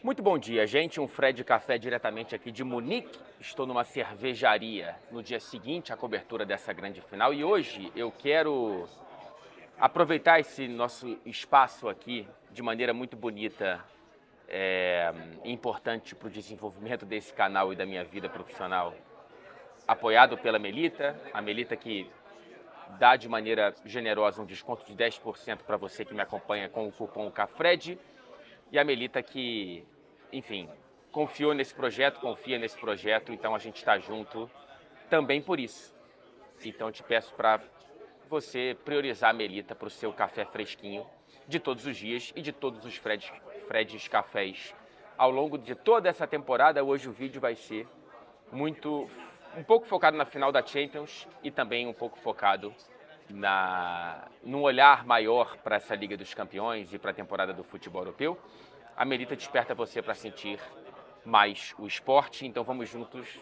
Muito bom dia, gente. Um Fred Café diretamente aqui de Munique. Estou numa cervejaria no dia seguinte à cobertura dessa grande final e hoje eu quero aproveitar esse nosso espaço aqui de maneira muito bonita e importante para o desenvolvimento desse canal e da minha vida profissional. Apoiado pela Melita, a Melita que dá de maneira generosa um desconto de 10% para você que me acompanha com o cupom CAFRED. E a Melita que, enfim, confia nesse projeto, então a gente está junto também por isso. Então eu te peço para você priorizar a Melita para o seu café fresquinho de todos os dias e de todos os Freds Cafés. Ao longo de toda essa temporada, hoje o vídeo vai ser um pouco focado na final da Champions e também um pouco focado num olhar maior para essa Liga dos Campeões e para a temporada do futebol europeu. A Melita desperta você para sentir mais o esporte, então vamos juntos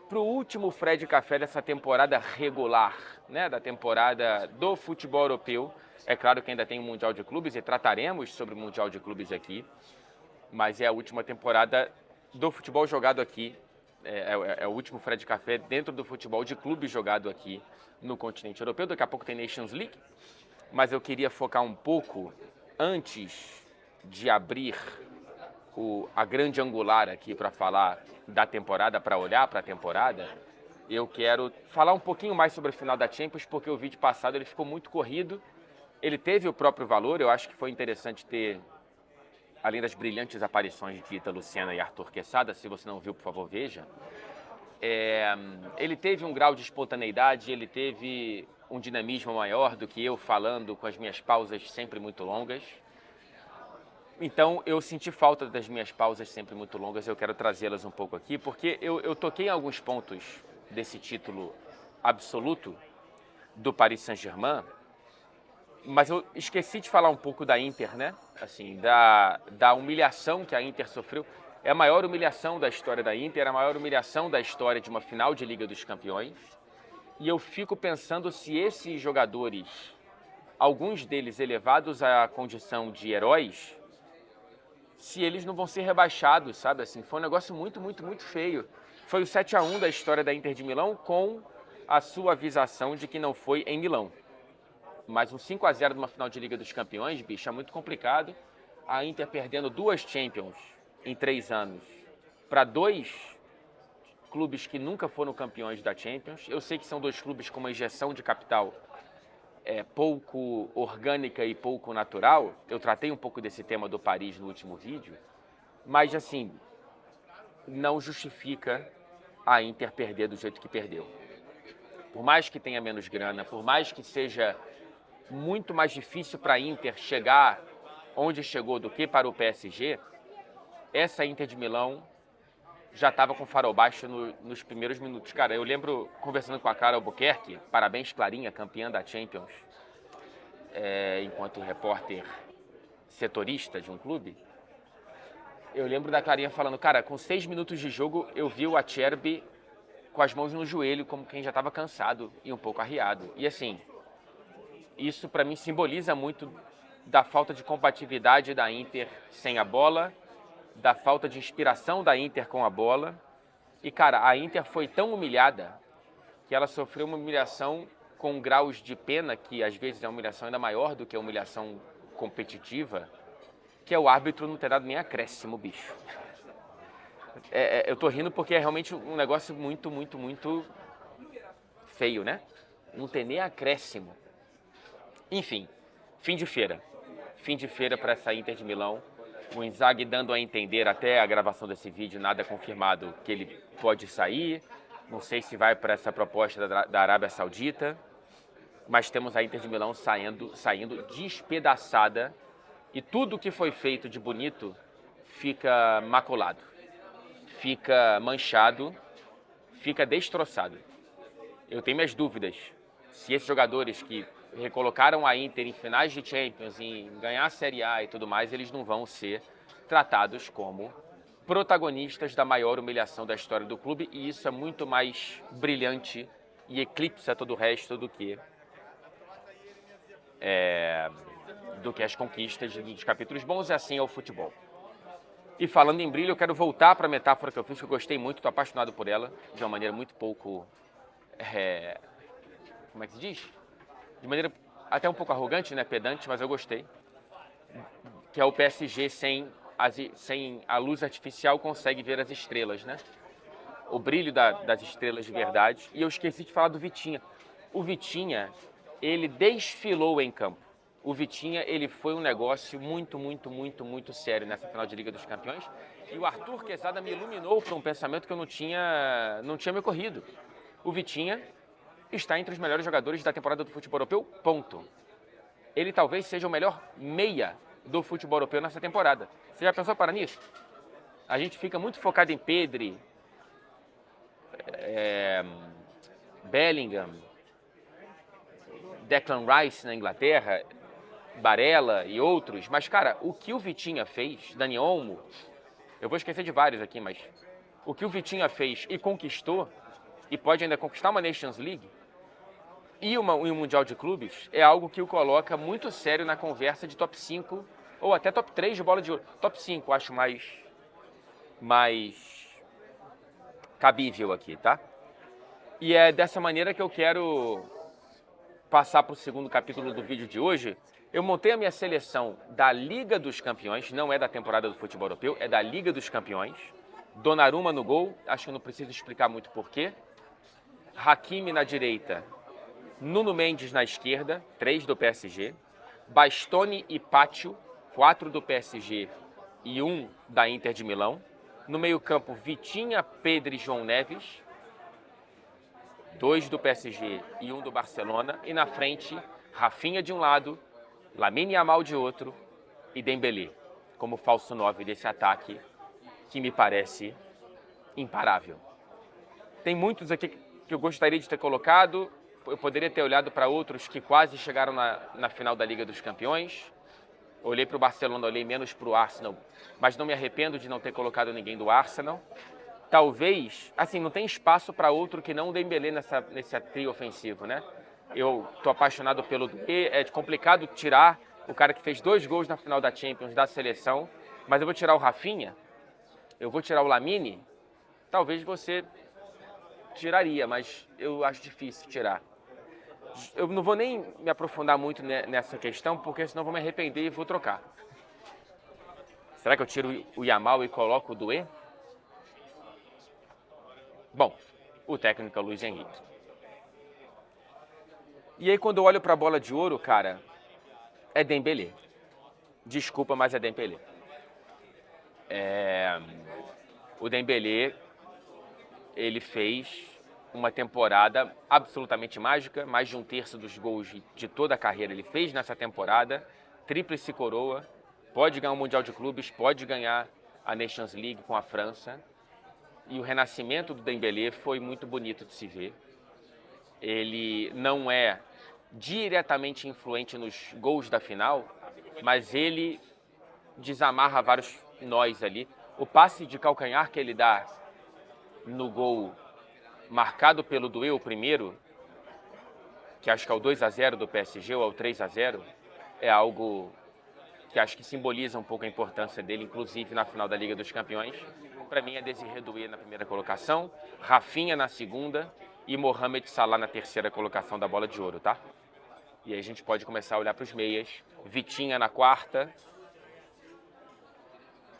para o último Fred Café dessa temporada regular, né, da temporada do futebol europeu. É claro que ainda tem o Mundial de Clubes e trataremos sobre o Mundial de Clubes aqui, mas é a última temporada do futebol jogado aqui. É o último Fred Café dentro do futebol de clubes jogado aqui no continente europeu. Daqui a pouco tem Nations League, mas eu queria focar um pouco, antes de abrir a grande angular aqui para falar da temporada, para olhar para a temporada, eu quero falar um pouquinho mais sobre a final da Champions, porque o vídeo passado ele ficou muito corrido, ele teve o próprio valor, eu acho que foi interessante ter, além das brilhantes aparições de Ítalo Senna e Arthur Quesada, se você não viu, por favor, veja. Ele teve um grau de espontaneidade, ele teve um dinamismo maior do que eu falando com as minhas pausas sempre muito longas. Então eu senti falta das minhas pausas sempre muito longas, eu quero trazê-las um pouco aqui, porque eu toquei em alguns pontos desse título absoluto do Paris Saint-Germain, mas eu esqueci de falar um pouco da Inter, né? Assim, da humilhação que a Inter sofreu. É a maior humilhação da história da Inter, a maior humilhação da história de uma final de Liga dos Campeões. E eu fico pensando se esses jogadores, alguns deles elevados à condição de heróis, se eles não vão ser rebaixados, sabe? Assim, foi um negócio muito, muito, muito feio. Foi o 7-1 da história da Inter de Milão, com a suavização de que não foi em Milão. Mas um 5-0 numa final de Liga dos Campeões, bicho, é muito complicado. A Inter perdendo 2 Champions em 3 anos para 2 clubes que nunca foram campeões da Champions. Eu sei que são 2 clubes com uma injeção de capital pouco orgânica e pouco natural. Eu tratei um pouco desse tema do Paris no último vídeo, mas assim, não justifica a Inter perder do jeito que perdeu. Por mais que tenha menos grana, por mais que seja muito mais difícil para a Inter chegar onde chegou do que para o PSG, essa Inter de Milão já estava com farol baixo nos primeiros minutos. Cara, eu lembro conversando com a Clara Albuquerque, parabéns Clarinha, campeã da Champions, enquanto repórter setorista de um clube. Eu lembro da Clarinha falando, cara, com 6 minutos de jogo eu vi o Acerbi com as mãos no joelho, como quem já estava cansado e um pouco arriado. E assim, isso para mim simboliza muito da falta de compatibilidade da Inter sem a bola, da falta de inspiração da Inter com a bola. E cara, a Inter foi tão humilhada que ela sofreu uma humilhação com graus de pena, que às vezes é uma humilhação ainda maior do que a humilhação competitiva, que é o árbitro não ter dado nem acréscimo, bicho. Eu tô rindo porque é realmente um negócio muito, muito, muito feio, né? Não ter nem acréscimo. Enfim, fim de feira. Fim de feira para essa Inter de Milão. O Inzaghi dando a entender, até a gravação desse vídeo, nada confirmado, que ele pode sair. Não sei se vai para essa proposta da Arábia Saudita. Mas temos a Inter de Milão saindo despedaçada. E tudo que foi feito de bonito fica maculado. Fica manchado, fica destroçado. Eu tenho minhas dúvidas se esses jogadores que recolocaram a Inter em finais de Champions, em ganhar a Série A e tudo mais, eles não vão ser tratados como protagonistas da maior humilhação da história do clube, e isso é muito mais brilhante e eclipsa todo o resto do que as conquistas dos capítulos bons, e assim é o futebol. E falando em brilho, eu quero voltar para a metáfora que eu fiz, que eu gostei muito, estou apaixonado por ela, de uma maneira muito pouco... como é que se diz? De maneira até um pouco arrogante, né, pedante, mas eu gostei. Que é o PSG sem a luz artificial consegue ver as estrelas, né? O brilho das estrelas de verdade. E eu esqueci de falar do Vitinha. O Vitinha, ele desfilou em campo. O Vitinha, ele foi um negócio muito, muito, muito, muito sério nessa final de Liga dos Campeões. E o Arthur Quezada me iluminou para um pensamento que eu não tinha me ocorrido. O Vitinha está entre os melhores jogadores da temporada do futebol europeu, ponto. Ele talvez seja o melhor meia do futebol europeu nessa temporada. Você já pensou para nisso? A gente fica muito focado em Pedri, Bellingham, Declan Rice na Inglaterra, Barella e outros. Mas, cara, o que o Vitinha fez, Dani Olmo, eu vou esquecer de vários aqui, mas o que o Vitinha fez e conquistou, e pode ainda conquistar uma Nations League, e um Mundial de Clubes, é algo que o coloca muito sério na conversa de top 5 ou até top 3 de bola de ouro. Top 5 acho mais cabível aqui, tá? E é dessa maneira que eu quero passar para o segundo capítulo do vídeo de hoje. Eu montei a minha seleção da Liga dos Campeões, não é da temporada do futebol europeu, é da Liga dos Campeões. Donnarumma no gol, acho que eu não preciso explicar muito porquê. Hakimi na direita, Nuno Mendes na esquerda, 3 do PSG. Bastoni e Pátio, 4 do PSG e 1 da Inter de Milão. No meio-campo, Vitinha, Pedri e João Neves, 2 do PSG e 1 do Barcelona. E na frente, Rafinha de um lado, Lamine Yamal de outro e Dembélé, como falso 9 desse ataque, que me parece imparável. Tem muitos aqui que eu gostaria de ter colocado. Eu poderia ter olhado para outros que quase chegaram na final da Liga dos Campeões. Olhei para o Barcelona, olhei menos para o Arsenal, mas não me arrependo de não ter colocado ninguém do Arsenal. Talvez, assim, não tem espaço para outro que não o Dembélé nesse trio ofensivo, né? Eu tô apaixonado pelo Doué, é complicado tirar o cara que fez 2 gols na final da Champions da seleção, mas eu vou tirar o Rafinha, eu vou tirar o Lamine, talvez você tiraria, mas eu acho difícil tirar. Eu não vou nem me aprofundar muito nessa questão, porque senão eu vou me arrepender e vou trocar. Será que eu tiro o Yamal e coloco o Doué? Bom, o técnico é o Luiz Henrique. E aí quando eu olho para a bola de ouro, cara, é Dembélé. Desculpa, mas é Dembélé. O Dembélé, ele fez uma temporada absolutamente mágica, mais de 1/3 dos gols de toda a carreira ele fez nessa temporada, tríplice coroa, pode ganhar o Mundial de Clubes, pode ganhar a Nations League com a França, e o renascimento do Dembélé foi muito bonito de se ver. Ele não é diretamente influente nos gols da final, mas ele desamarra vários nós ali. O passe de calcanhar que ele dá no gol marcado pelo Doué, o primeiro, que acho que é o 2-0 do PSG ou é o 3-0, é algo que acho que simboliza um pouco a importância dele, inclusive na final da Liga dos Campeões. Para mim é Désiré Doué na primeira colocação, Rafinha na segunda e Mohamed Salah na terceira colocação da bola de ouro, tá? E aí a gente pode começar a olhar para os meias. Vitinha na quarta.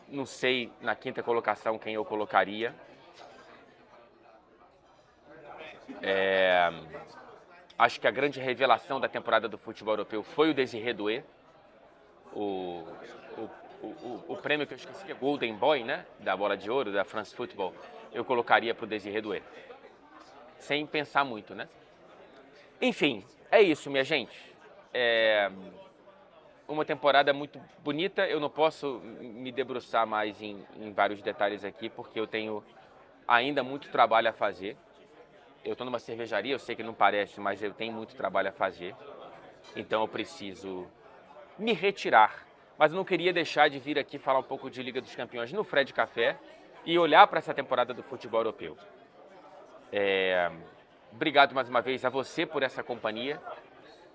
Não sei na quinta colocação quem eu colocaria. Acho que a grande revelação da temporada do futebol europeu foi o Désiré Doué. O prêmio que eu esqueci, que é Golden Boy, né? Da bola de ouro, da France Football. Eu colocaria para o Désiré Doué. Sem pensar muito, né? Enfim, é isso, minha gente. Uma temporada muito bonita. Eu não posso me debruçar mais em vários detalhes aqui, porque eu tenho ainda muito trabalho a fazer. Eu estou numa cervejaria, eu sei que não parece, mas eu tenho muito trabalho a fazer. Então eu preciso me retirar. Mas eu não queria deixar de vir aqui falar um pouco de Liga dos Campeões no Fred Café e olhar para essa temporada do futebol europeu. Obrigado mais uma vez a você por essa companhia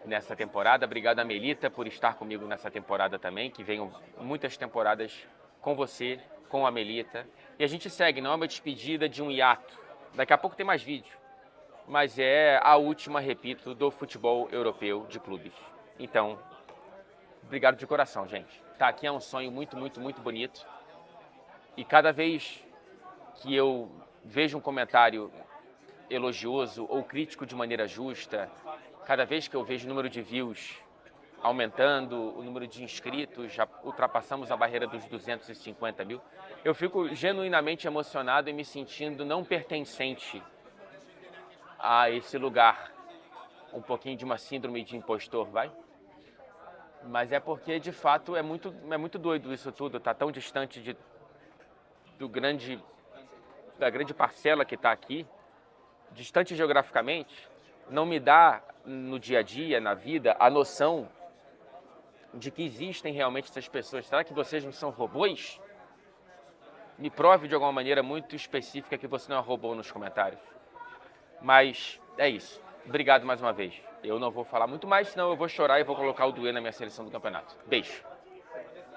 nessa temporada. Obrigado a Melita por estar comigo nessa temporada também. Que venham muitas temporadas com você com a Melita. E a gente segue, não é uma despedida de um hiato. Daqui a pouco tem mais vídeo. Mas é a última, repito, do futebol europeu de clubes. Então, obrigado de coração, gente. Tá, aqui é um sonho muito, muito, muito bonito. E cada vez que eu vejo um comentário elogioso ou crítico de maneira justa, cada vez que eu vejo o número de views aumentando, o número de inscritos, já ultrapassamos a barreira dos 250 mil, eu fico genuinamente emocionado e me sentindo não pertencente a esse lugar. Um pouquinho de uma síndrome de impostor, vai? Mas é porque, de fato, é muito doido isso tudo, tá tão distante da grande parcela que está aqui, distante geograficamente, não me dá, no dia a dia, na vida, a noção de que existem realmente essas pessoas. Será que vocês não são robôs? Me prove de alguma maneira muito específica que você não é robô nos comentários. Mas é isso. Obrigado mais uma vez. Eu não vou falar muito mais, senão eu vou chorar e vou colocar o Duê na minha seleção do campeonato. Beijo.